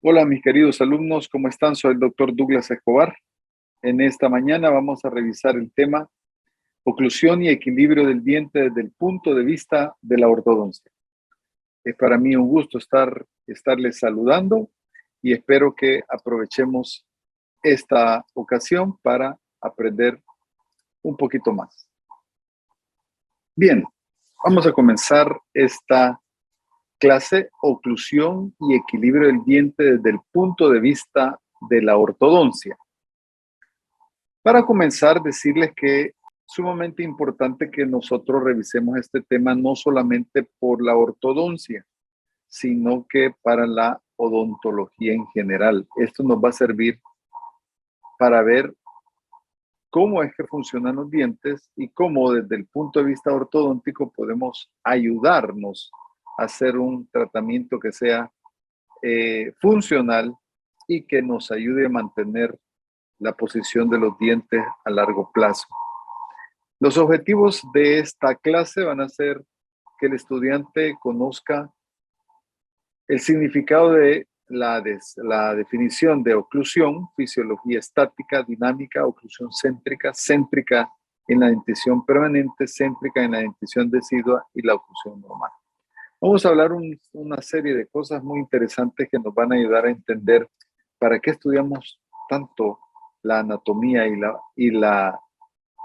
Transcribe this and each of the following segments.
Hola, mis queridos alumnos, ¿cómo están? Soy el doctor Douglas Escobar. En esta mañana vamos a revisar el tema oclusión y equilibrio del diente desde el punto de vista de la ortodoncia. Es para mí un gusto estarles saludando y espero que aprovechemos esta ocasión para aprender un poquito más. Bien, vamos a comenzar esta clase oclusión y equilibrio del diente desde el punto de vista de la ortodoncia. Para comenzar, decirles que es sumamente importante que nosotros revisemos este tema no solamente por la ortodoncia, sino que para la odontología en general. Esto nos va a servir para ver cómo es que funcionan los dientes y cómo desde el punto de vista ortodóntico podemos ayudarnos a hacer un tratamiento que sea funcional y que nos ayude a mantener la posición de los dientes a largo plazo. Los objetivos de esta clase van a ser que el estudiante conozca el significado de la definición de oclusión, fisiología estática, dinámica, oclusión céntrica, céntrica en la dentición permanente, céntrica en la dentición decidua y la oclusión normal. Vamos a hablar una serie de cosas muy interesantes que nos van a ayudar a entender para qué estudiamos tanto la anatomía y la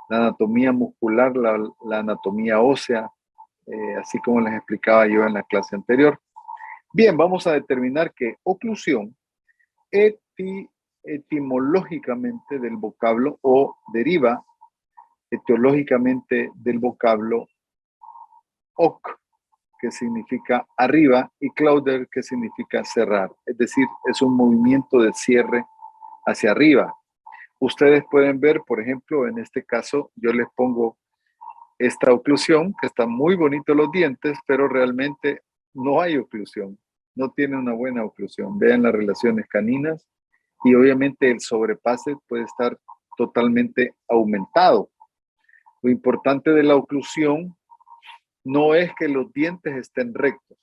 anatomía muscular, la anatomía ósea, así como les explicaba yo en la clase anterior. Bien, vamos a determinar que oclusión etimológicamente del vocablo o deriva etiológicamente del vocablo oc, que significa arriba, y clauder, que significa cerrar. Es decir, es un movimiento de cierre hacia arriba. Ustedes pueden ver, por ejemplo, en este caso, yo les pongo esta oclusión, que está muy bonito los dientes, pero realmente no hay oclusión, no tiene una buena oclusión. Vean las relaciones caninas y obviamente el sobrepase puede estar totalmente aumentado. Lo importante de la oclusión no es que los dientes estén rectos,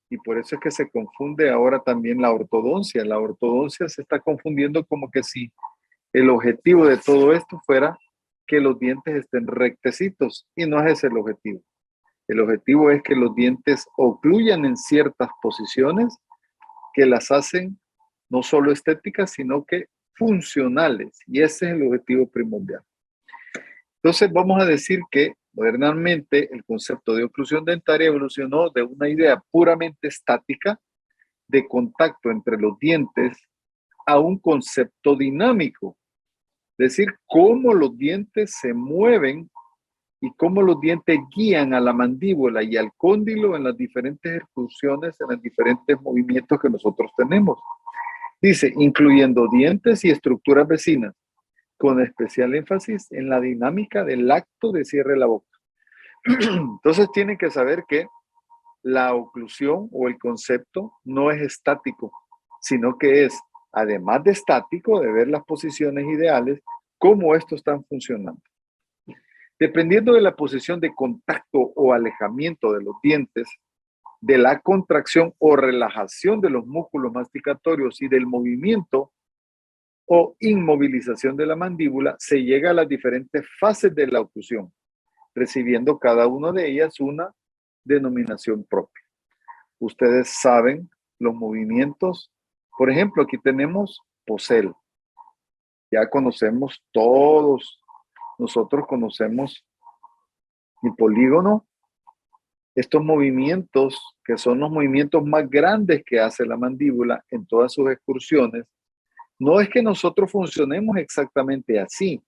y por eso es que se confunde ahora también la ortodoncia. La ortodoncia se está confundiendo como que si el objetivo de todo esto fuera que los dientes estén rectecitos, y no es ese el objetivo. El objetivo es que los dientes ocluyan en ciertas posiciones que las hacen no solo estéticas, sino que funcionales, y ese es el objetivo primordial. Entonces vamos a decir que modernamente el concepto de oclusión dentaria evolucionó de una idea puramente estática de contacto entre los dientes a un concepto dinámico, es decir, cómo los dientes se mueven y cómo los dientes guían a la mandíbula y al cóndilo en las diferentes ejecuciones, en los diferentes movimientos que nosotros tenemos. Dice, incluyendo dientes y estructuras vecinas, con especial énfasis en la dinámica del acto de cierre de la boca. Entonces tienen que saber que la oclusión o el concepto no es estático, sino que es, además de estático, de ver las posiciones ideales, cómo estos están funcionando. Dependiendo de la posición de contacto o alejamiento de los dientes, de la contracción o relajación de los músculos masticatorios y del movimiento o inmovilización de la mandíbula, se llega a las diferentes fases de la oclusión, recibiendo cada una de ellas una denominación propia. Ustedes saben los movimientos. Por ejemplo, aquí tenemos Pocel. Ya conocemos todos, nosotros conocemos el polígono. Estos movimientos, que son los movimientos más grandes que hace la mandíbula en todas sus excursiones, no es que nosotros funcionemos exactamente así.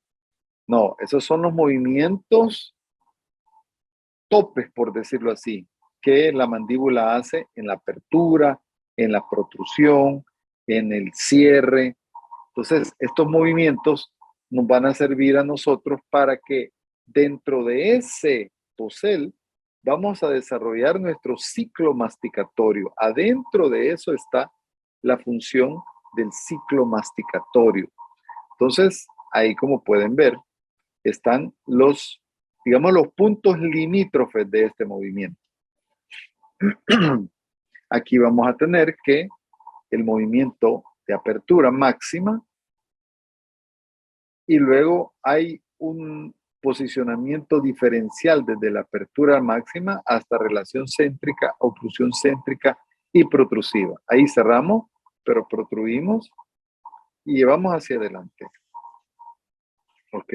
No, esos son los movimientos topes, por decirlo así, que la mandíbula hace en la apertura, en la protrusión, en el cierre. Entonces, estos movimientos nos van a servir a nosotros para que dentro de ese Pocel vamos a desarrollar nuestro ciclo masticatorio. Adentro de eso está la función del ciclo masticatorio. Entonces, ahí como pueden ver, están los, digamos, los puntos limítrofes de este movimiento. Aquí vamos a tener que el movimiento de apertura máxima y luego hay un posicionamiento diferencial desde la apertura máxima hasta relación céntrica, oclusión céntrica y protrusiva. Ahí cerramos, pero protruimos y llevamos hacia adelante. ¿Ok?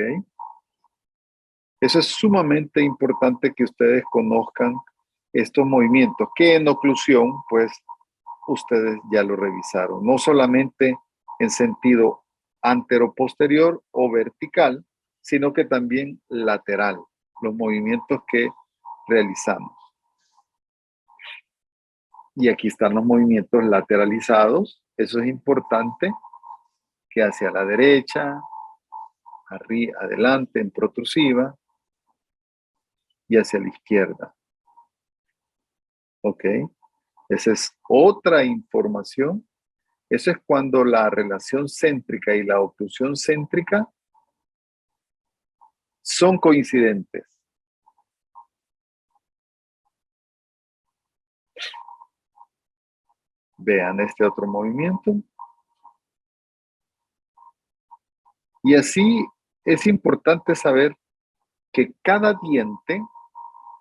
Eso es sumamente importante que ustedes conozcan estos movimientos, que en oclusión, pues, ustedes ya lo revisaron. No solamente en sentido antero-posterior o vertical, sino que también lateral, los movimientos que realizamos. Y aquí están los movimientos lateralizados. Eso es importante, que hacia la derecha, arriba, adelante, en protrusiva, y hacia la izquierda. ¿Ok? Esa es otra información. Eso es cuando la relación céntrica y la oclusión céntrica son coincidentes. Vean este otro movimiento. Y así es importante saber que cada diente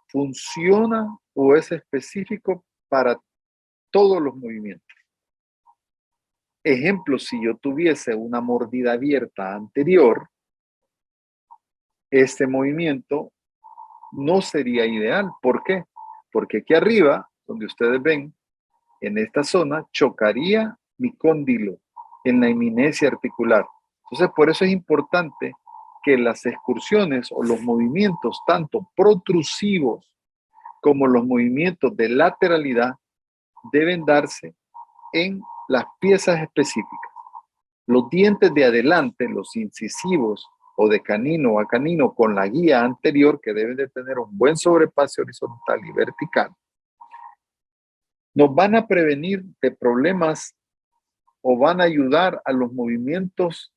funciona o es específico para todos los movimientos. Ejemplo, si yo tuviese una mordida abierta anterior, este movimiento no sería ideal. ¿Por qué? Porque aquí arriba, donde ustedes ven, en esta zona, chocaría mi cóndilo en la eminencia articular. Entonces, por eso es importante que las excursiones o los movimientos, tanto protrusivos como los movimientos de lateralidad, deben darse en las piezas específicas. Los dientes de adelante, los incisivos o de canino a canino con la guía anterior, que deben de tener un buen sobrepaso horizontal y vertical, nos van a prevenir de problemas o van a ayudar a los movimientos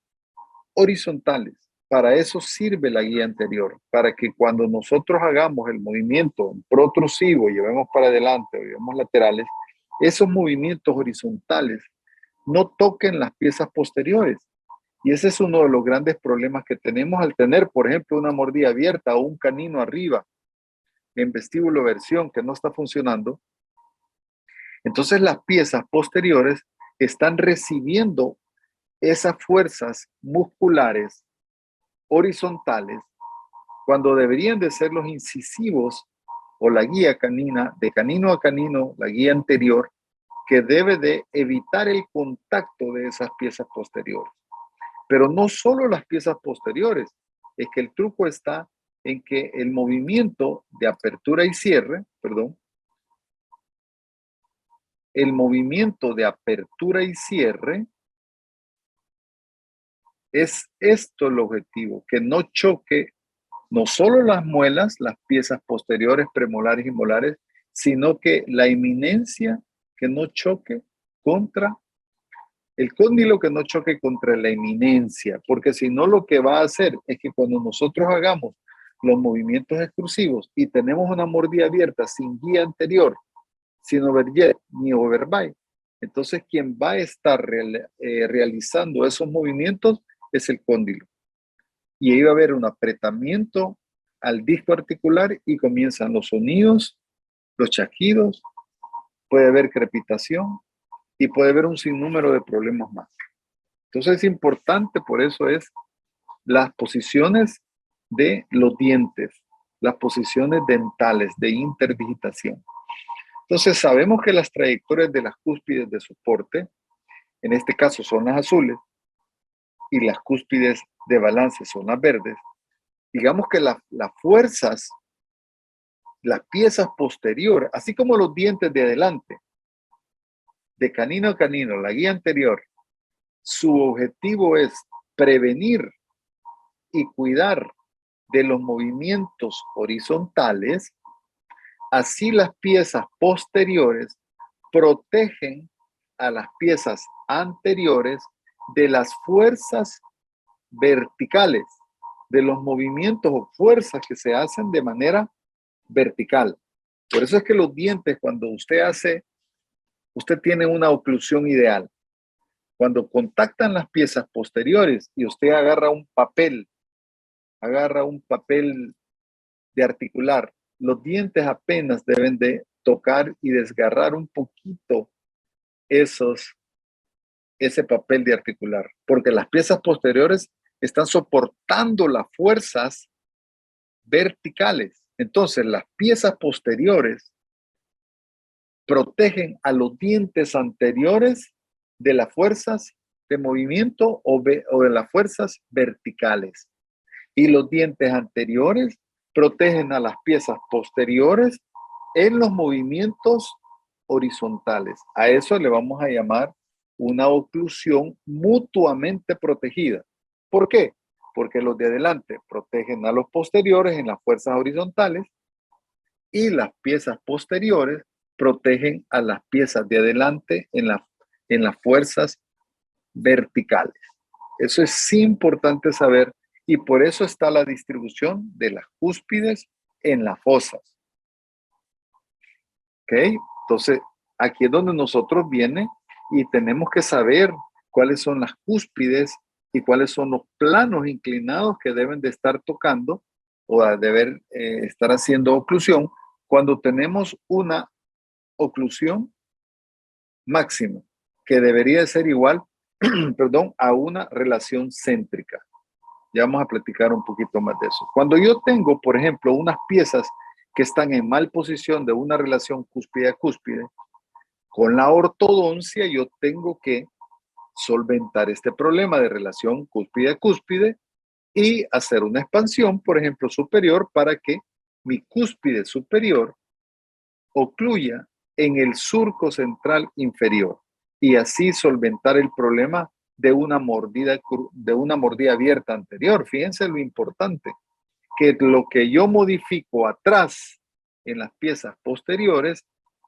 horizontales. Para eso sirve la guía anterior, para que cuando nosotros hagamos el movimiento protrusivo, llevemos para adelante o llevemos laterales, esos movimientos horizontales no toquen las piezas posteriores. Y ese es uno de los grandes problemas que tenemos al tener, por ejemplo, una mordida abierta o un canino arriba en vestíbulo versión que no está funcionando. Entonces las piezas posteriores están recibiendo esas fuerzas musculares horizontales cuando deberían de ser los incisivos o la guía canina, de canino a canino, la guía anterior, que debe de evitar el contacto de esas piezas posteriores. Pero no solo las piezas posteriores, es que el truco está en que el movimiento de apertura y cierre, el movimiento de apertura y cierre es esto el objetivo, que no choque no solo las muelas, las piezas posteriores, premolares y molares, sino que la eminencia que no choque contra el cóndilo, que no choque contra la eminencia, porque si no lo que va a hacer es que cuando nosotros hagamos los movimientos exclusivos y tenemos una mordida abierta sin guía anterior, sin overjet ni overbite, entonces quien va a estar realizando esos movimientos es el cóndilo. Y ahí va a haber un apretamiento al disco articular y comienzan los sonidos, los chasquidos, puede haber crepitación y puede haber un sinnúmero de problemas más. Entonces es importante, por eso es las posiciones de los dientes, las posiciones dentales de interdigitación. Entonces sabemos que las trayectorias de las cúspides de soporte, en este caso son las azules, y las cúspides de balance son las verdes. Digamos que las fuerzas, las piezas posteriores, así como los dientes de adelante, de canino a canino, la guía anterior, su objetivo es prevenir y cuidar de los movimientos horizontales, así las piezas posteriores protegen a las piezas anteriores de las fuerzas verticales, de los movimientos o fuerzas que se hacen de manera vertical. Por eso es que los dientes, cuando usted hace usted tiene una oclusión ideal. Cuando contactan las piezas posteriores y usted agarra un papel de articular, los dientes apenas deben de tocar y desgarrar un poquito ese papel de articular, porque las piezas posteriores están soportando las fuerzas verticales. Entonces, las piezas posteriores protegen a los dientes anteriores de las fuerzas de movimiento o de las fuerzas verticales. Y los dientes anteriores protegen a las piezas posteriores en los movimientos horizontales. A eso le vamos a llamar una oclusión mutuamente protegida. ¿Por qué? Porque los de adelante protegen a los posteriores en las fuerzas horizontales y las piezas posteriores protegen a las piezas de adelante en las fuerzas verticales. Eso es importante saber y por eso está la distribución de las cúspides en las fosas. ¿Ok? Entonces, aquí es donde nosotros viene y tenemos que saber cuáles son las cúspides y cuáles son los planos inclinados que deben de estar tocando o deben estar haciendo oclusión cuando tenemos una oclusión máxima, que debería de ser igual, perdón, a una relación céntrica. Ya vamos a platicar un poquito más de eso. Cuando yo tengo, por ejemplo, unas piezas que están en mal posición de una relación cúspide a cúspide, con la ortodoncia yo tengo que solventar este problema de relación cúspide a cúspide y hacer una expansión, por ejemplo, superior para que mi cúspide superior ocluya en el surco central inferior y así solventar el problema de una mordida abierta anterior. Fíjense lo importante, que lo que yo modifico atrás en las piezas posteriores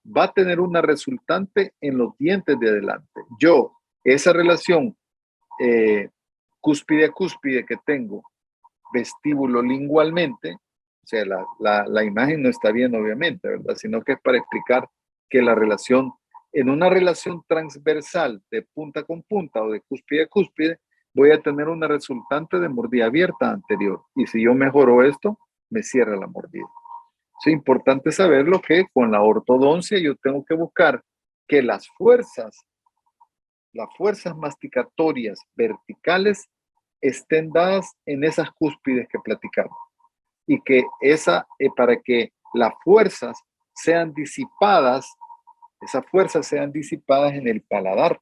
va a tener una resultante en los dientes de adelante. Yo, esa relación cúspide a cúspide que tengo vestíbulo lingualmente, o sea, la imagen no está bien obviamente, ¿verdad? Sino que es para explicar que la relación, en una relación transversal de punta con punta o de cúspide a cúspide, voy a tener una resultante de mordida abierta anterior. Y si yo mejoro esto, me cierra la mordida. Es importante saberlo que con la ortodoncia yo tengo que buscar que las fuerzas masticatorias verticales estén dadas en esas cúspides que platicamos y que para que las fuerzas sean disipadas, esas fuerzas sean disipadas en el paladar.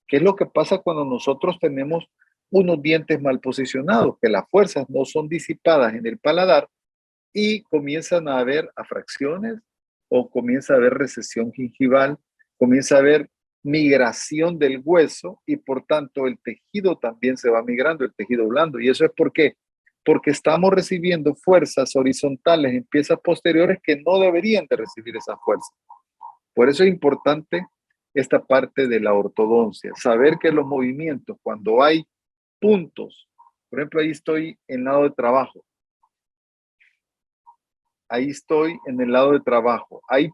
¿Qué es lo que pasa cuando nosotros tenemos unos dientes mal posicionados? Que las fuerzas no son disipadas en el paladar y comienzan a haber afracciones o comienza a haber recesión gingival, comienza a haber migración del hueso y por tanto el tejido también se va migrando, el tejido blando. ¿Y eso es por qué? Porque estamos recibiendo fuerzas horizontales en piezas posteriores que no deberían de recibir esas fuerzas. Por eso es importante esta parte de la ortodoncia, saber que los movimientos, cuando hay puntos, por ejemplo, ahí estoy en el lado de trabajo, ahí estoy en el lado de trabajo, hay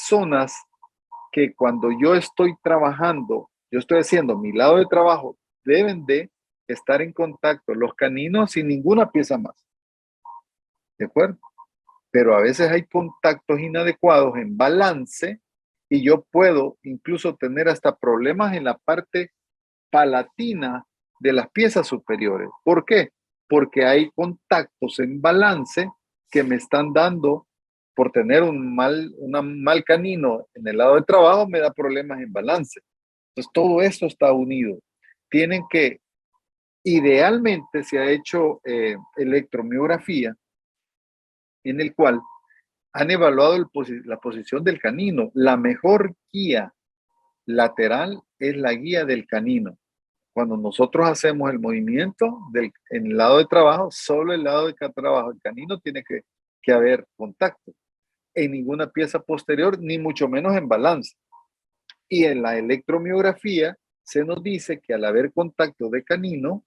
zonas que cuando yo estoy trabajando, yo estoy haciendo mi lado de trabajo, deben de estar en contacto los caninos sin ninguna pieza más. ¿De acuerdo? Pero a veces hay contactos inadecuados en balance y yo puedo incluso tener hasta problemas en la parte palatina de las piezas superiores. ¿Por qué? Porque hay contactos en balance que me están dando, por tener un mal canino en el lado de trabajo, me da problemas en balance. Entonces, todo eso está unido. Tienen que, idealmente, se ha hecho electromiografía en el cual han evaluado la posición del canino. La mejor guía lateral es la guía del canino. Cuando nosotros hacemos el movimiento en el lado de trabajo, solo el lado de trabajo, el canino tiene que haber contacto. En ninguna pieza posterior, ni mucho menos en balance. Y en la electromiografía se nos dice que al haber contacto de canino,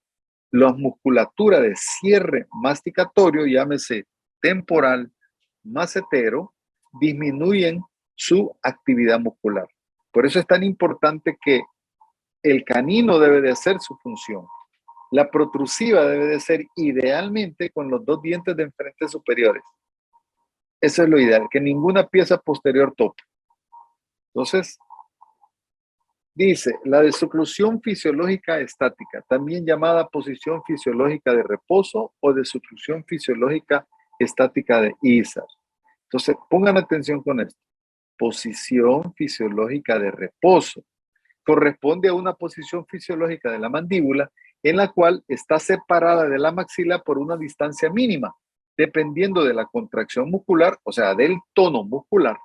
la musculatura de cierre masticatorio, llámese temporal, macetero, disminuyen su actividad muscular. Por eso es tan importante que el canino debe de hacer su función. La protrusiva debe de ser idealmente con los dos dientes de enfrente superiores. Eso es lo ideal, que ninguna pieza posterior tope. Entonces, dice, la desoclusión fisiológica estática, también llamada posición fisiológica de reposo o desoclusión fisiológica estática de Isar. Entonces, pongan atención con esto. Posición fisiológica de reposo corresponde a una posición fisiológica de la mandíbula en la cual está separada de la maxila por una distancia mínima, dependiendo de la contracción muscular, o sea, del tono muscular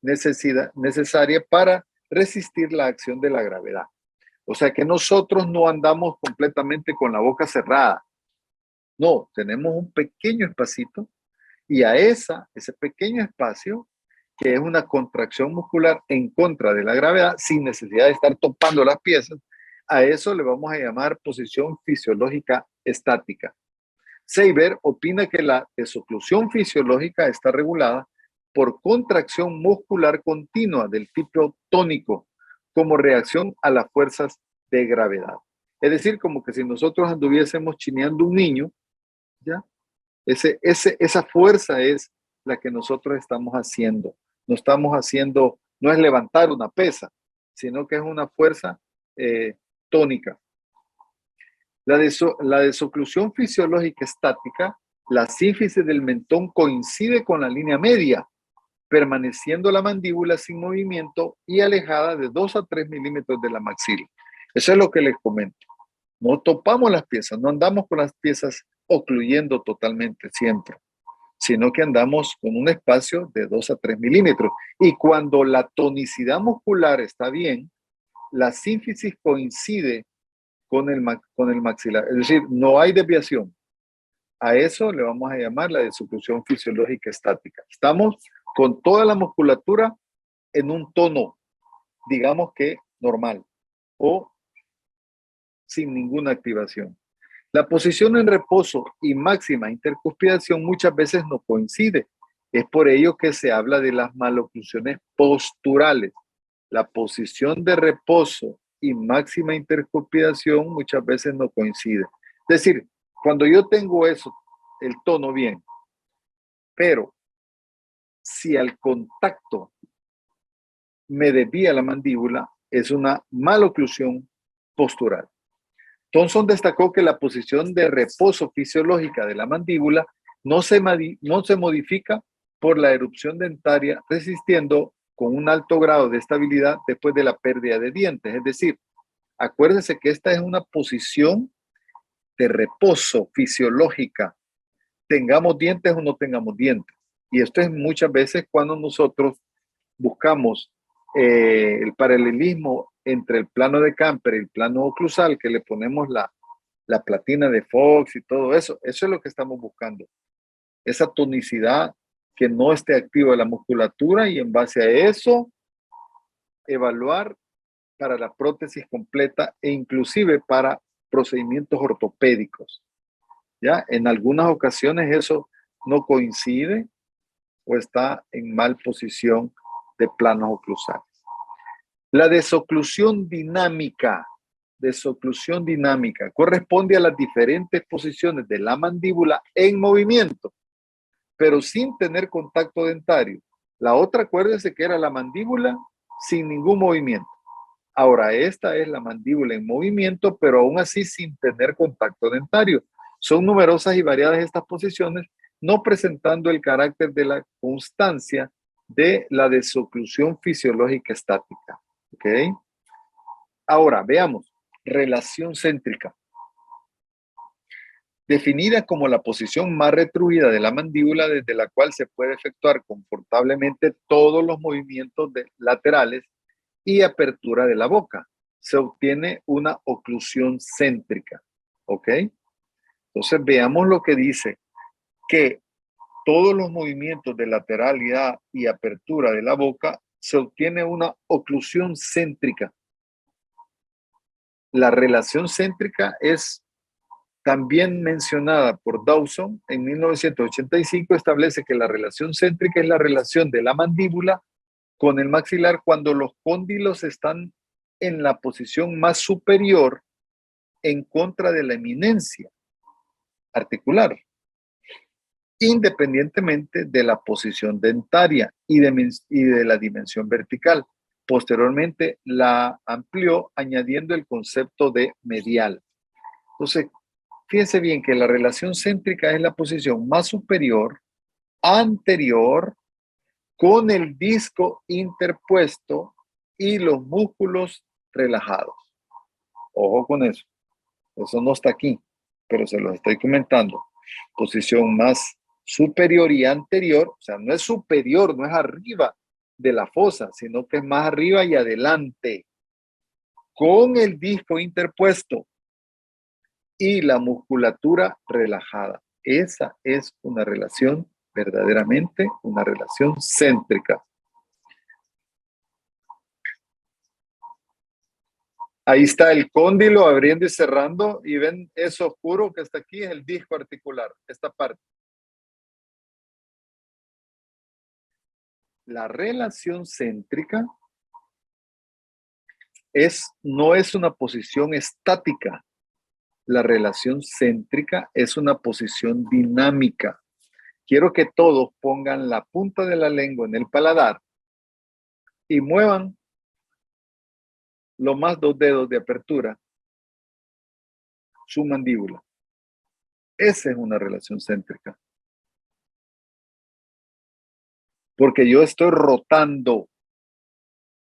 necesaria para resistir la acción de la gravedad. O sea que nosotros no andamos completamente con la boca cerrada. No, tenemos un pequeño espacito y a ese pequeño espacio, que es una contracción muscular en contra de la gravedad, sin necesidad de estar topando las piezas, a eso le vamos a llamar posición fisiológica estática. Seiber opina que la desoclusión fisiológica está regulada por contracción muscular continua del tipo tónico como reacción a las fuerzas de gravedad. Es decir, como que si nosotros anduviésemos chineando un niño, ¿ya? Esa fuerza es la que nosotros estamos haciendo. No estamos haciendo, no es levantar una pesa, sino que es una fuerza tónica. La desoclusión fisiológica estática, la sínfisis del mentón coincide con la línea media, permaneciendo la mandíbula sin movimiento y alejada de 2 a 3 milímetros de la maxila. Eso es lo que les comento. No topamos las piezas, no andamos con las piezas ocluyendo totalmente siempre, sino que andamos con un espacio de 2 a 3 milímetros. Y cuando la tonicidad muscular está bien, la sínfisis coincide con el maxilar. Es decir, no hay desviación. A eso le vamos a llamar la desoclusión fisiológica estática. Estamos con toda la musculatura en un tono, digamos que normal, o sin ninguna activación. La posición en reposo y máxima intercuspidación muchas veces no coincide. Es por ello que se habla de las maloclusiones posturales. La posición de reposo y máxima intercuspidación muchas veces no coincide. Es decir, cuando yo tengo eso, el tono bien, pero si al contacto me desvía la mandíbula, es una maloclusión postural. Thomson destacó que la posición de reposo fisiológica de la mandíbula no se modifica por la erupción dentaria, resistiendo con un alto grado de estabilidad después de la pérdida de dientes. Es decir, acuérdense que esta es una posición de reposo fisiológica, tengamos dientes o no tengamos dientes. Y esto es muchas veces cuando nosotros buscamos el paralelismo entre el plano de Camper y el plano oclusal, que le ponemos la platina de Fox y todo eso. Eso es lo que estamos buscando. Esa tonicidad, que no esté activa la musculatura, y en base a eso evaluar para la prótesis completa e inclusive para procedimientos ortopédicos. ¿Ya? En algunas ocasiones eso no coincide o está en mal posición de planos oclusales. La desoclusión dinámica corresponde a las diferentes posiciones de la mandíbula en movimiento, pero sin tener contacto dentario. La otra, acuérdense que era la mandíbula sin ningún movimiento. Ahora, esta es la mandíbula en movimiento, pero aún así sin tener contacto dentario. Son numerosas y variadas estas posiciones, no presentando el carácter de la constancia de la desoclusión fisiológica estática. ¿Ok? Ahora, veamos. Relación céntrica. Definida como la posición más retruida de la mandíbula desde la cual se puede efectuar confortablemente todos los movimientos laterales y apertura de la boca. Se obtiene una oclusión céntrica. ¿Ok? Entonces veamos lo que dice, que todos los movimientos de lateralidad y apertura de la boca se obtiene una oclusión céntrica. La relación céntrica es también mencionada por Dawson en 1985, establece que la relación céntrica es la relación de la mandíbula con el maxilar cuando los cóndilos están en la posición más superior en contra de la eminencia articular, independientemente de la posición dentaria y de la dimensión vertical. Posteriormente la amplió añadiendo el concepto de medial. Entonces, fíjense bien que la relación céntrica es la posición más superior, anterior, con el disco interpuesto y los músculos relajados. Ojo con eso. Eso no está aquí, pero se los estoy comentando. Posición más superior y anterior, o sea, no es superior, no es arriba de la fosa, sino que es más arriba y adelante, con el disco interpuesto y la musculatura relajada. Esa es una relación, verdaderamente una relación céntrica. Ahí está el cóndilo abriendo y cerrando y ven eso oscuro que está aquí, es el disco articular, esta parte. La relación céntrica no es una posición estática. La relación céntrica es una posición dinámica. Quiero que todos pongan la punta de la lengua en el paladar y muevan lo más 2 dedos de apertura su mandíbula. Esa es una relación céntrica. Porque yo estoy rotando.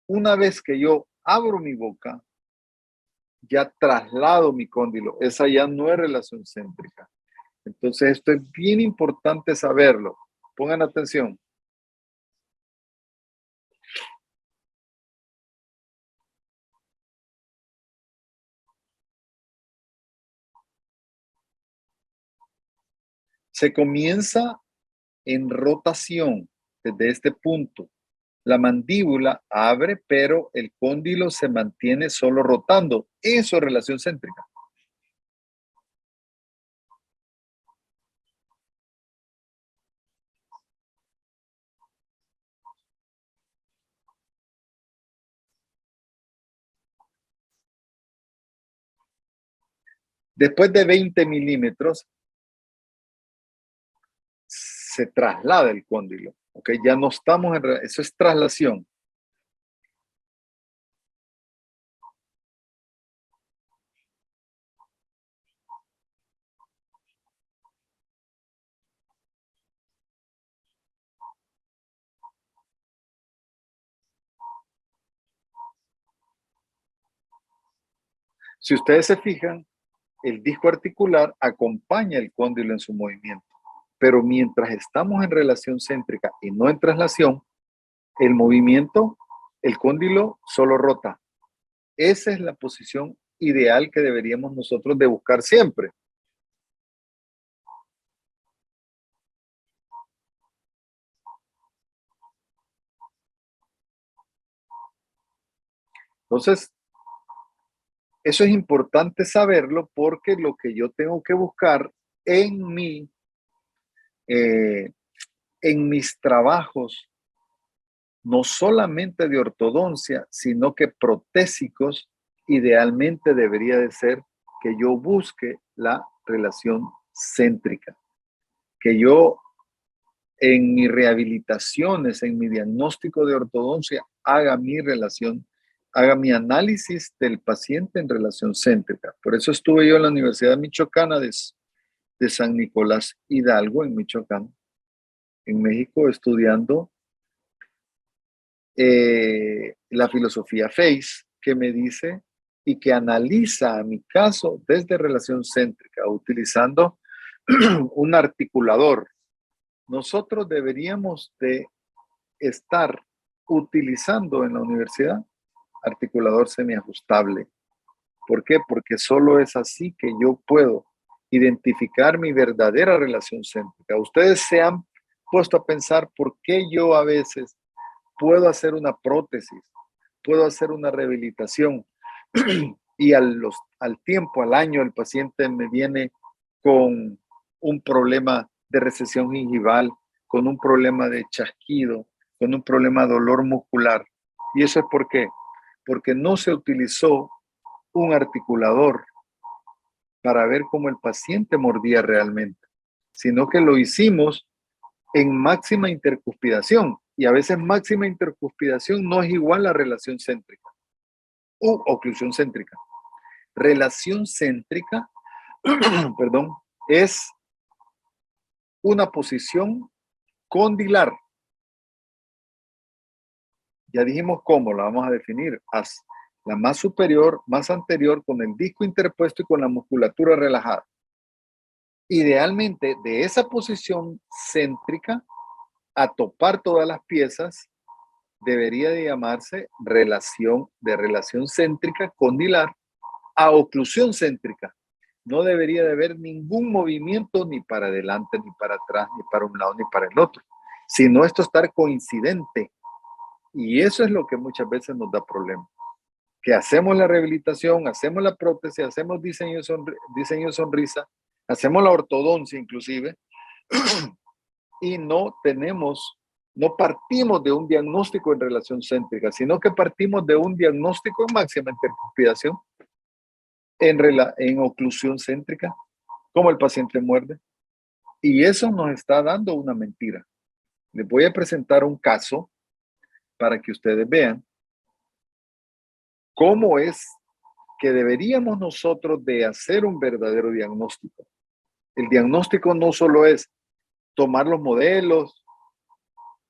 Una vez que yo abro mi boca, ya traslado mi cóndilo. Esa ya no es relación céntrica. Entonces, esto es bien importante saberlo. Pongan atención. Se comienza en rotación desde este punto. La mandíbula abre, pero el cóndilo se mantiene solo rotando. Eso es relación céntrica. Después de 20 milímetros, se traslada el cóndilo. ¿Okay? Ya no estamos en... Eso es traslación. Si ustedes se fijan, el disco articular acompaña el cóndilo en su movimiento. Pero mientras estamos en relación céntrica y no en traslación, el movimiento, el cóndilo solo rota. Esa es la posición ideal que deberíamos nosotros de buscar siempre. Entonces, eso es importante saberlo porque lo que yo tengo que buscar en en mis trabajos, no solamente de ortodoncia, sino que protésicos, idealmente debería de ser que yo busque la relación céntrica, que yo en mis rehabilitaciones, en mi diagnóstico de ortodoncia, haga mi análisis del paciente en relación céntrica. Por eso estuve yo en la Universidad Michoacana de San Nicolás Hidalgo, en Michoacán, en México, estudiando la filosofía FACE, que me dice y que analiza mi caso desde relación céntrica, utilizando un articulador. Nosotros deberíamos de estar utilizando en la universidad articulador semiajustable. ¿Por qué? Porque solo es así que yo puedo identificar mi verdadera relación céntrica. Ustedes se han puesto a pensar por qué yo a veces puedo hacer una prótesis, puedo hacer una rehabilitación y al tiempo, al año, el paciente me viene con un problema de recesión gingival, con un problema de chasquido, con un problema de dolor muscular. ¿Y eso es por qué? Porque no se utilizó un articulador para ver cómo el paciente mordía realmente, sino que lo hicimos en máxima intercuspidación. Y a veces máxima intercuspidación no es igual a relación céntrica u oclusión céntrica. Relación céntrica, perdón, es una posición condilar. Ya dijimos cómo la vamos a definir. La más superior, más anterior, con el disco interpuesto y con la musculatura relajada. Idealmente, de esa posición céntrica a topar todas las piezas, debería de llamarse relación céntrica condilar a oclusión céntrica. No debería de haber ningún movimiento ni para adelante, ni para atrás, ni para un lado, ni para el otro, sino esto estar coincidente. Y eso es lo que muchas veces nos da problemas. Que hacemos la rehabilitación, hacemos la prótesis, hacemos diseño de sonrisa, hacemos la ortodoncia inclusive, y no partimos de un diagnóstico en relación céntrica, sino que partimos de un diagnóstico en máxima intercuspidación, en oclusión céntrica, como el paciente muerde. Y eso nos está dando una mentira. Les voy a presentar un caso para que ustedes vean cómo es que deberíamos nosotros de hacer un verdadero diagnóstico. El diagnóstico no solo es tomar los modelos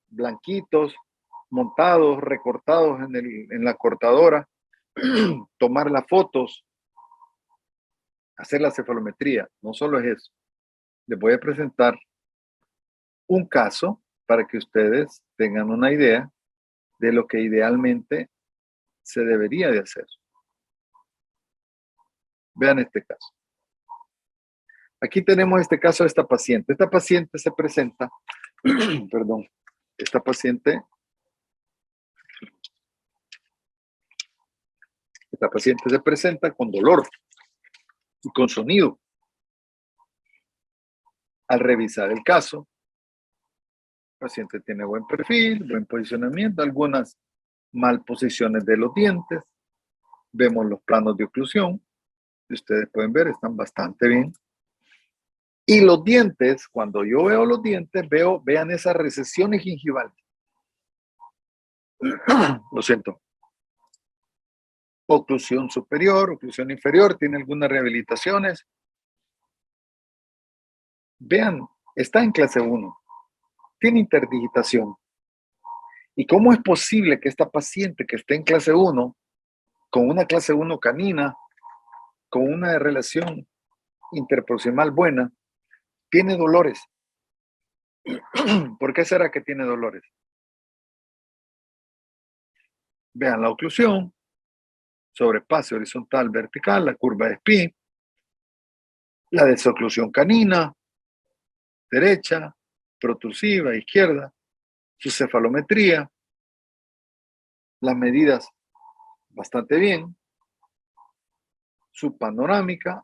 blanquitos, montados, recortados en la cortadora, tomar las fotos, hacer la cefalometría. No solo es eso. Les voy a presentar un caso para que ustedes tengan una idea de lo que idealmente se debería de hacer. Vean este caso. Aquí tenemos este caso de esta paciente. Esta paciente se presenta, perdón, esta paciente se presenta con dolor y con sonido. Al revisar el caso, el paciente tiene buen perfil, buen posicionamiento, algunas malposiciones de los dientes. Vemos los planos de oclusión. Y ustedes pueden ver, están bastante bien. Y los dientes, cuando yo veo los dientes, vean esas recesiones gingivales. Lo siento. Oclusión superior, oclusión inferior, tiene algunas rehabilitaciones. Vean, está en clase 1. Tiene interdigitación. ¿Y cómo es posible que esta paciente que esté en clase 1, con una clase 1 canina, con una relación interproximal buena, tiene dolores? ¿Por qué será que tiene dolores? Vean la oclusión, sobrepase horizontal, vertical, la curva de Spee, la desoclusión canina, derecha, protrusiva, izquierda, su cefalometría, las medidas bastante bien, su panorámica,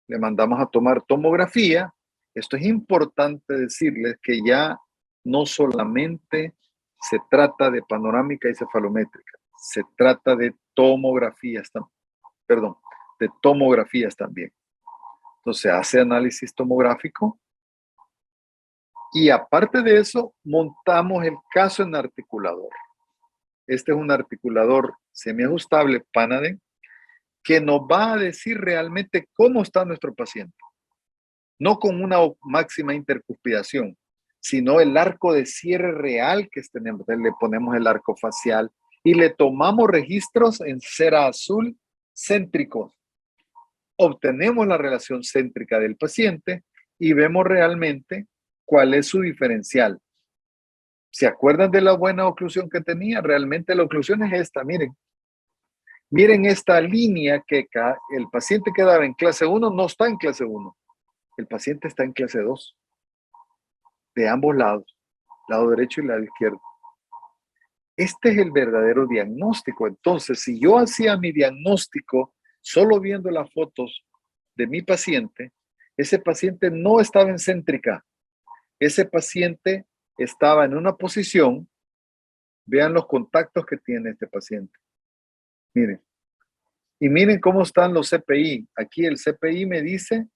le mandamos a tomar tomografía. Esto es importante decirles que ya no solamente se trata de panorámica y cefalométrica, se trata de tomografías también, de tomografías también. Entonces hace análisis tomográfico y aparte de eso montamos el caso en articulador. Este es un articulador semiajustable Panaden que nos va a decir realmente cómo está nuestro paciente. No con una máxima intercuspidación, sino el arco de cierre real que tenemos. Le ponemos el arco facial y le tomamos registros en cera azul céntricos. Obtenemos la relación céntrica del paciente y vemos realmente cuál es su diferencial. ¿Se acuerdan de la buena oclusión que tenía? Realmente la oclusión es esta, miren. Miren esta línea que el paciente que daba en clase 1 no está en clase 1. El paciente está en clase 2. De ambos lados, lado derecho y lado izquierdo. Este es el verdadero diagnóstico. Entonces, si yo hacía mi diagnóstico solo viendo las fotos de mi paciente, ese paciente no estaba en céntrica. Ese paciente estaba en una posición Vean los contactos que tiene este paciente. Miren. Y miren cómo están los CPI. Aquí el CPI me dice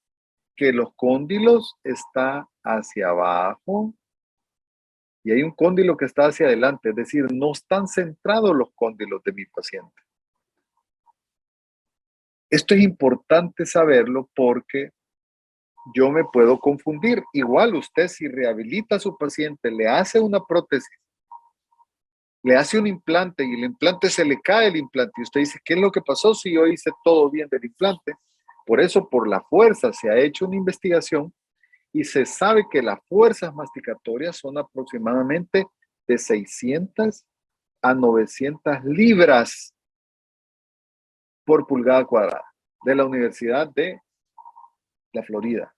que los cóndilos están hacia abajo y hay un cóndilo que está hacia adelante. Es decir, no están centrados los cóndilos de mi paciente. Esto es importante saberlo porque yo me puedo confundir. Igual usted, si rehabilita a su paciente, le hace una prótesis, le hace un implante y el implante se le cae el implante y usted dice, ¿qué es lo que pasó si yo hice todo bien del implante? Por eso, por la fuerza, se ha hecho una investigación y se sabe que las fuerzas masticatorias son aproximadamente de 600 a 900 libras por pulgada cuadrada de la Universidad de la Florida.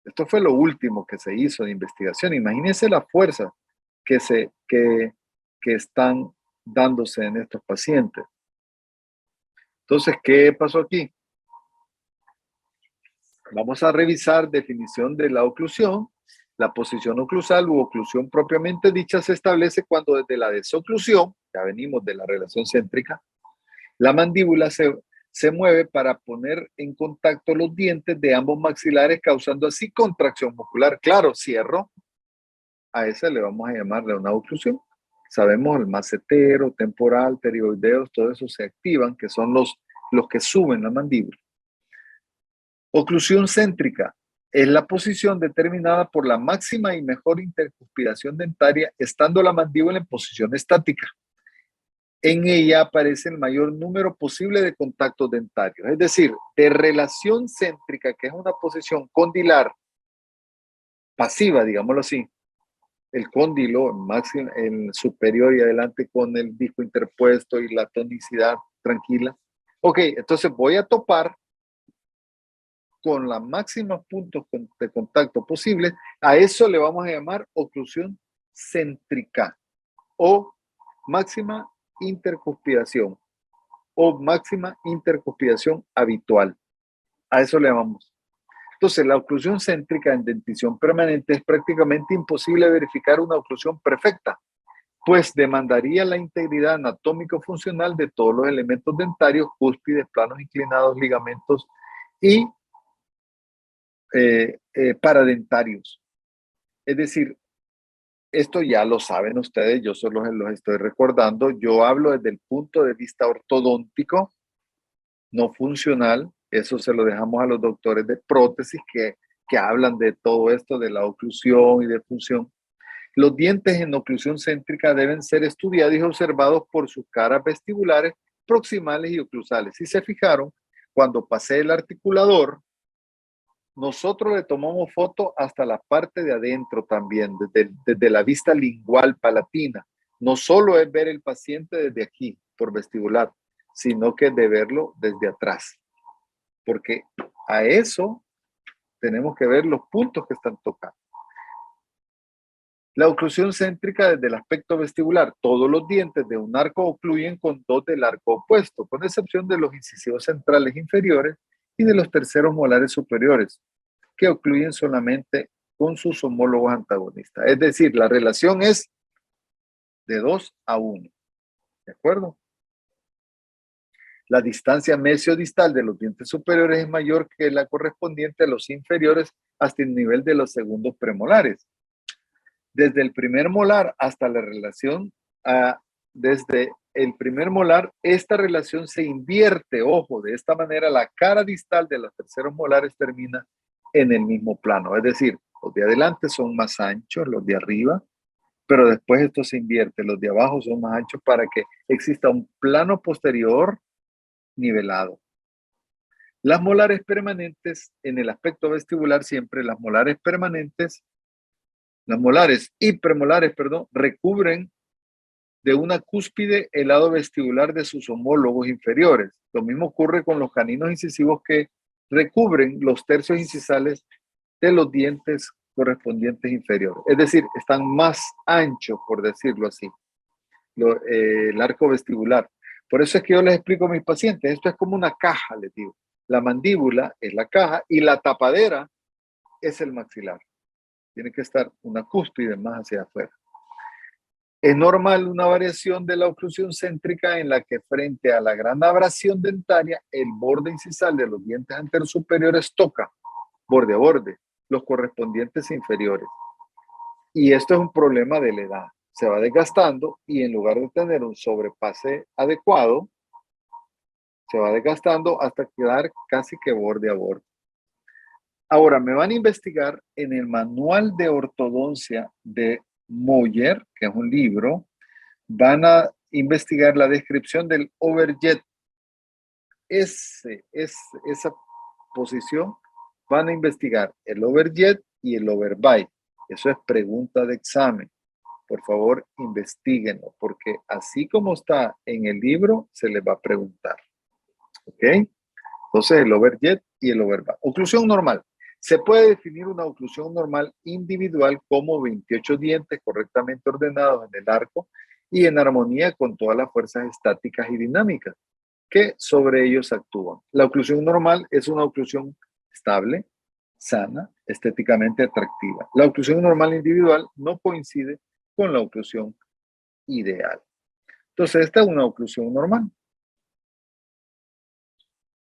Esto fue lo último que se hizo de investigación. Imagínense la fuerza que están dándose en estos pacientes. Entonces, ¿qué pasó aquí? Vamos a revisar definición de la oclusión. La posición oclusal u oclusión propiamente dicha se establece cuando desde la desoclusión, ya venimos de la relación céntrica, la mandíbula se mueve para poner en contacto los dientes de ambos maxilares, causando así contracción muscular. Claro, cierro. A esa le vamos a llamarle una oclusión. Sabemos el macetero, temporal, pterigoideos, todo eso se activan, que son los que suben la mandíbula. Oclusión céntrica es la posición determinada por la máxima y mejor intercuspiración dentaria, estando la mandíbula en posición estática. En ella aparece el mayor número posible de contactos dentarios, es decir, de relación céntrica, que es una posición condilar pasiva, digámoslo así, el cóndilo máximo, el superior y adelante con el disco interpuesto y la tonicidad tranquila. Ok, entonces voy a topar con la máxima puntos de contacto posible. A eso le vamos a llamar oclusión céntrica o máxima intercuspiración o máxima intercuspiración habitual. A eso le llamamos. Entonces, la oclusión céntrica en dentición permanente es prácticamente imposible verificar una oclusión perfecta, pues demandaría la integridad anatómico-funcional de todos los elementos dentarios, cúspides, planos inclinados, ligamentos y paradentarios. Es decir, esto ya lo saben ustedes, yo solo los estoy recordando. Yo hablo desde el punto de vista ortodóntico, no funcional. Eso se lo dejamos a los doctores de prótesis que hablan de todo esto, de la oclusión y de función. Los dientes en oclusión céntrica deben ser estudiados y observados por sus caras vestibulares, proximales y oclusales. Si se fijaron, cuando pasé el articulador, nosotros le tomamos foto hasta la parte de adentro también, desde la vista lingual palatina. No solo es ver el paciente desde aquí, por vestibular, sino que de verlo desde atrás. Porque a eso tenemos que ver los puntos que están tocando. La oclusión céntrica desde el aspecto vestibular. Todos los dientes de un arco ocluyen con dos del arco opuesto, con excepción de los incisivos centrales inferiores y de los terceros molares superiores, que ocluyen solamente con sus homólogos antagonistas. Es decir, la relación es de 2 a 1. ¿De acuerdo? La distancia mesiodistal de los dientes superiores es mayor que la correspondiente a los inferiores hasta el nivel de los segundos premolares. Desde el primer molar hasta la relación, desde el primer molar, esta relación se invierte. Ojo, de esta manera la cara distal de los terceros molares termina en el mismo plano. Es decir, los de adelante son más anchos, los de arriba, pero después esto se invierte. Los de abajo son más anchos para que exista un plano posterior nivelado. Las molares permanentes, en el aspecto vestibular siempre, las molares permanentes, las molares y premolares, perdón, recubren de una cúspide el lado vestibular de sus homólogos inferiores. Lo mismo ocurre con los caninos incisivos que recubren los tercios incisales de los dientes correspondientes inferiores. Es decir, están más anchos, por decirlo así, el arco vestibular. Por eso es que yo les explico a mis pacientes, esto es como una caja, les digo. La mandíbula es la caja y la tapadera es el maxilar. Tiene que estar una cúspide más hacia afuera. Es normal una variación de la oclusión céntrica en la que frente a la gran abrasión dentaria, el borde incisal de los dientes anteriores superiores toca borde a borde los correspondientes inferiores. Y esto es un problema de la edad. Se va desgastando y en lugar de tener un sobrepase adecuado, se va desgastando hasta quedar casi que borde a borde. Ahora, me van a investigar en el Manual de Ortodoncia de Moyer, que es un libro, van a investigar la descripción del overjet. Esa posición van a investigar el overjet y el overbite. Eso es pregunta de examen. Por favor, investiguenlo, porque así como está en el libro, se les va a preguntar. ¿Ok? Entonces, el overjet y el overbite. Oclusión normal. Se puede definir una oclusión normal individual como 28 dientes correctamente ordenados en el arco y en armonía con todas las fuerzas estáticas y dinámicas que sobre ellos actúan. La oclusión normal es una oclusión estable, sana, estéticamente atractiva. La oclusión normal individual no coincide con la oclusión ideal. Entonces, esta es una oclusión normal.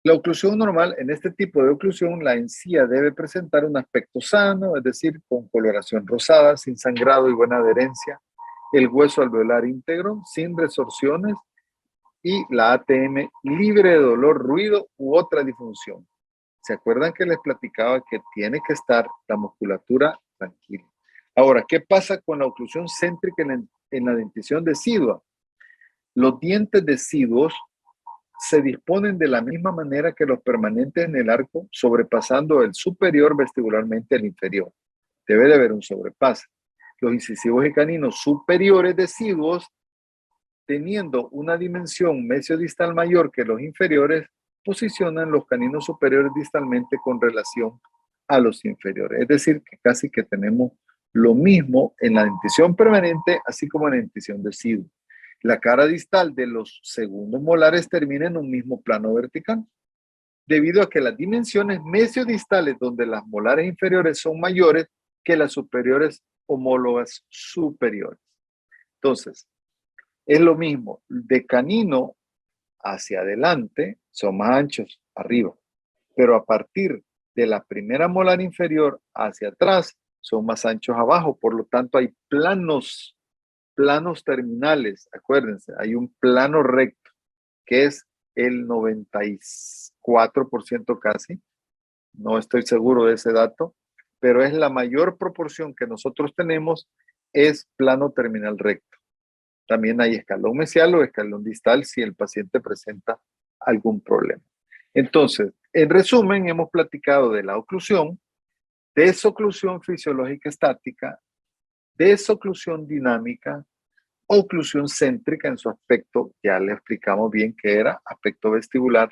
La oclusión normal, en este tipo de oclusión, la encía debe presentar un aspecto sano, es decir, con coloración rosada, sin sangrado y buena adherencia, el hueso alveolar íntegro, sin resorciones y la ATM libre de dolor, ruido u otra disfunción. ¿Se acuerdan que les platicaba que tiene que estar la musculatura tranquila? Ahora, ¿qué pasa con la oclusión céntrica en la dentición decidua? Los dientes deciduos se disponen de la misma manera que los permanentes en el arco, sobrepasando el superior vestibularmente al inferior. Debe de haber un sobrepase. Los incisivos y caninos superiores deciduos, teniendo una dimensión mesiodistal mayor que los inferiores, posicionan los caninos superiores distalmente con relación a los inferiores. Es decir, que casi que tenemos lo mismo en la dentición permanente, así como en la dentición decidua. La cara distal de los segundos molares termina en un mismo plano vertical, debido a que las dimensiones mesiodistales, donde las molares inferiores son mayores que las superiores homólogas superiores. Entonces, es lo mismo, de canino hacia adelante son más anchos arriba, pero a partir de la primera molar inferior hacia atrás son más anchos abajo, por lo tanto hay planos terminales, acuérdense, hay un plano recto que es el 94% casi, no estoy seguro de ese dato, pero es la mayor proporción que nosotros tenemos, es plano terminal recto. También hay escalón mesial o escalón distal si el paciente presenta algún problema. Entonces, en resumen, hemos platicado de la oclusión, desoclusión fisiológica estática, desoclusión dinámica, oclusión céntrica en su aspecto, ya le explicamos bien qué era, aspecto vestibular,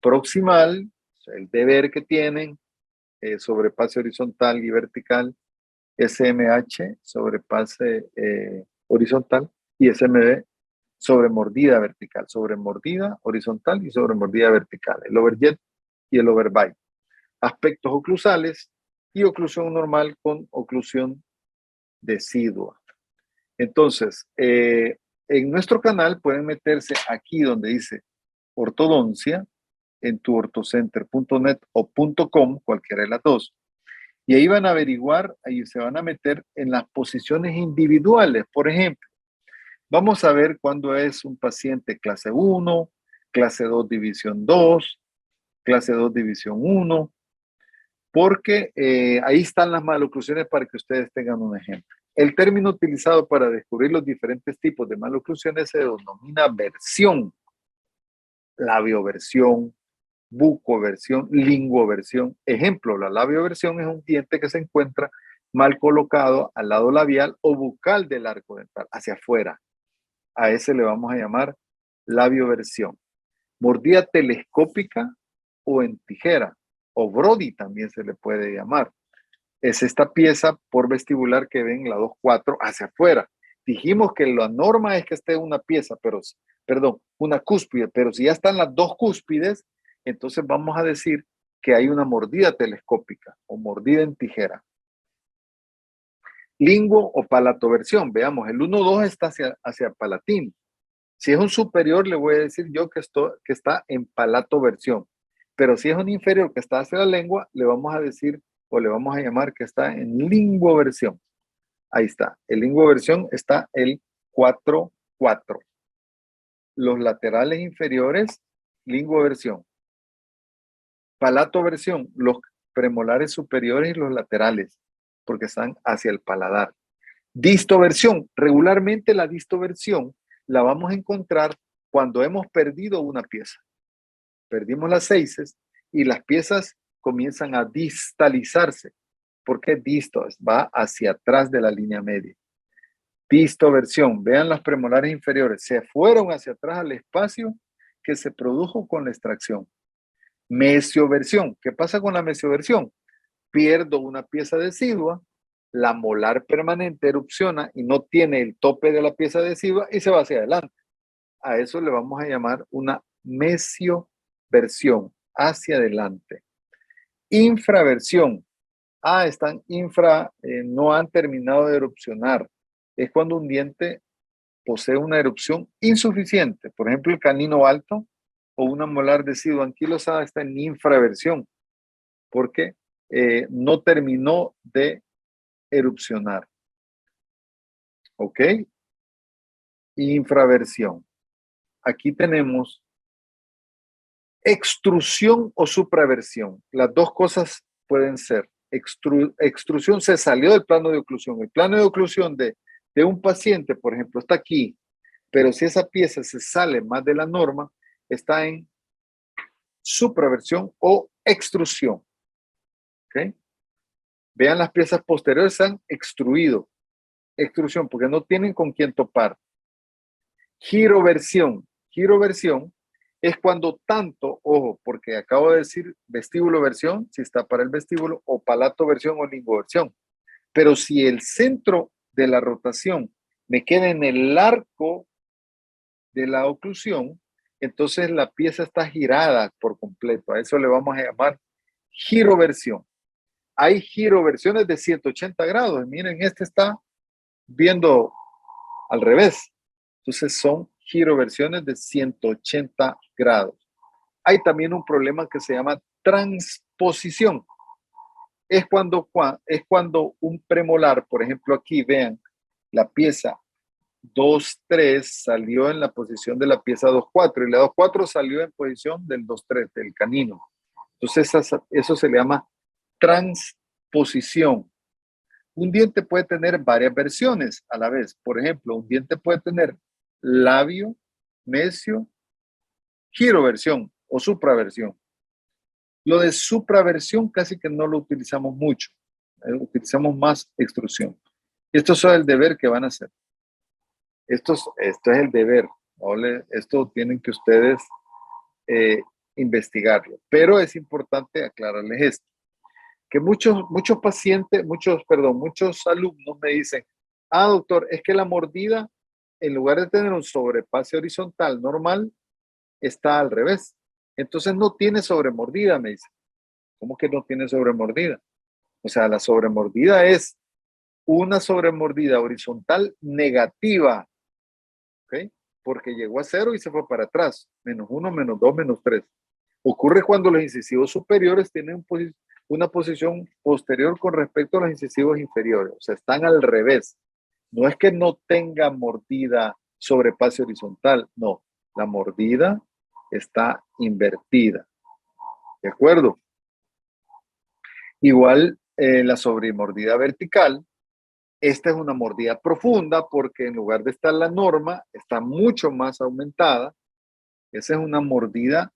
proximal, el deber que tienen, sobrepase horizontal y vertical, SMH, sobrepase horizontal, y SMB, sobremordida vertical, sobremordida horizontal y sobremordida vertical, el overjet y el overbite. Aspectos oclusales y oclusión normal con oclusión decidua. Entonces, en nuestro canal pueden meterse aquí donde dice ortodoncia, en tuortocenter.net o .com, cualquiera de las dos. Y ahí van a averiguar, ahí se van a meter en las posiciones individuales. Por ejemplo, vamos a ver cuándo es un paciente clase 1, clase 2 división 2, clase 2 división 1, porque ahí están las maloclusiones para que ustedes tengan un ejemplo. El término utilizado para descubrir los diferentes tipos de maloclusiones se denomina versión, labioversión, bucoversión, linguoversión. Ejemplo, la labioversión es un diente que se encuentra mal colocado al lado labial o bucal del arco dental, hacia afuera. A ese le vamos a llamar labioversión. Mordida telescópica o en tijera, o Brody también se le puede llamar. Es esta pieza por vestibular que ven la 2-4 hacia afuera. Dijimos que la norma es que esté una pieza, perdón, una cúspide, pero si ya están las dos cúspides, entonces vamos a decir que hay una mordida telescópica o mordida en tijera. Linguo o palatoversión. Veamos, el 1-2 está hacia palatino. Si es un superior, le voy a decir yo que está en palatoversión. Pero si es un inferior que está hacia la lengua, le vamos a decir o le vamos a llamar que está en linguoversión. Ahí está. En linguoversión está el 4-4. Los laterales inferiores, linguoversión. Palatoversión, los premolares superiores y los laterales, porque están hacia el paladar. Distoversión, regularmente la distoversión la vamos a encontrar cuando hemos perdido una pieza. Perdimos las seises y las piezas comienzan a distalizarse. ¿Por qué disto? Va hacia atrás de la línea media. Distoversión, vean las premolares inferiores, se fueron hacia atrás al espacio que se produjo con la extracción. Mesioversión, ¿qué pasa con la mesioversión? Pierdo una pieza decidua, la molar permanente erupciona y no tiene el tope de la pieza decidua y se va hacia adelante. A eso le vamos a llamar una mesioversión, hacia adelante. Infraversión. Están no han terminado de erupcionar. Es cuando un diente posee una erupción insuficiente. Por ejemplo, el canino alto o una molar decidua anquilosada está en infraversión porque no terminó de erupcionar. ¿Ok? Infraversión. Aquí tenemos extrusión o supraversión. Las dos cosas pueden ser. Extrusión se salió del plano de oclusión. El plano de oclusión de un paciente, por ejemplo, está aquí, pero si esa pieza se sale más de la norma, está en supraversión o extrusión. ¿Ok? Vean, las piezas posteriores se han extruido. Extrusión, porque no tienen con quién topar. Giroversión. Giroversión es cuando tanto, ojo, porque acabo de decir vestíbulo-versión, si está para el vestíbulo, o palato-versión o linguoversión. Pero si el centro de la rotación me queda en el arco de la oclusión, entonces la pieza está girada por completo. A eso le vamos a llamar giroversión. Hay giroversiones de 180 grados. Miren, este está viendo al revés. Entonces son giroversiones de 180 grados. Hay también un problema que se llama transposición. Es cuando un premolar, por ejemplo aquí, vean, la pieza 2-3 salió en la posición de la pieza 2-4 y la 2-4 salió en posición del 2-3, del canino. Entonces eso se le llama transposición. Un diente puede tener varias versiones a la vez. Por ejemplo, un diente puede tener labio, mesio, giroversión o supraversión. Lo de supraversión casi que no lo utilizamos mucho. Utilizamos más extrusión. Esto es el deber que van a hacer. Esto es el deber. Esto tienen que ustedes investigarlo. Pero es importante aclararles esto. Que muchos alumnos me dicen, doctor, es que la mordida, en lugar de tener un sobrepase horizontal normal, está al revés. Entonces no tiene sobremordida, me dicen. ¿Cómo que no tiene sobremordida? O sea, la sobremordida es una sobremordida horizontal negativa, ¿ok? Porque llegó a 0 y se fue para atrás. -1, -2, -3. Ocurre cuando los incisivos superiores tienen una posición posterior con respecto a los incisivos inferiores. O sea, están al revés. No es que no tenga mordida sobrepase horizontal. No, la mordida está invertida. ¿De acuerdo? Igual la sobremordida vertical. Esta es una mordida profunda porque en lugar de estar la norma, está mucho más aumentada. Esa es una mordida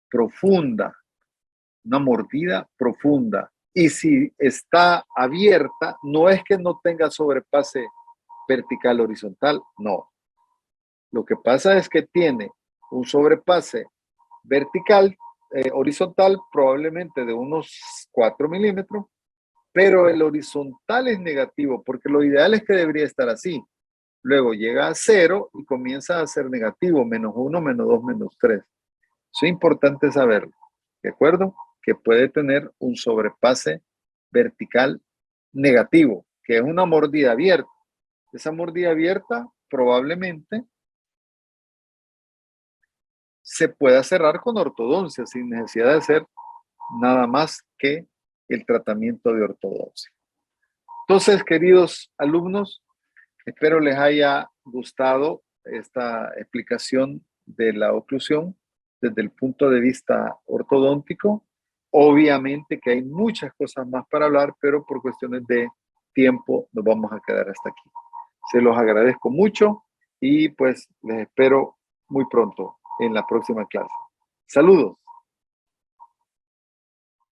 profunda. Una mordida profunda. Y si está abierta, no es que no tenga sobrepase vertical horizontal, no. Lo que pasa es que tiene un sobrepase vertical, horizontal, probablemente de unos 4 milímetros, pero el horizontal es negativo, porque lo ideal es que debería estar así. Luego llega a 0 y comienza a ser negativo, -1, -2, -3. Eso es importante saberlo, ¿de acuerdo? Que puede tener un sobrepase vertical negativo, que es una mordida abierta. Esa mordida abierta probablemente se pueda cerrar con ortodoncia sin necesidad de hacer nada más que el tratamiento de ortodoncia. Entonces, queridos alumnos, espero les haya gustado esta explicación de la oclusión desde el punto de vista ortodóntico. Obviamente que hay muchas cosas más para hablar, pero por cuestiones de tiempo nos vamos a quedar hasta aquí. Se los agradezco mucho y pues les espero muy pronto en la próxima clase. Saludos.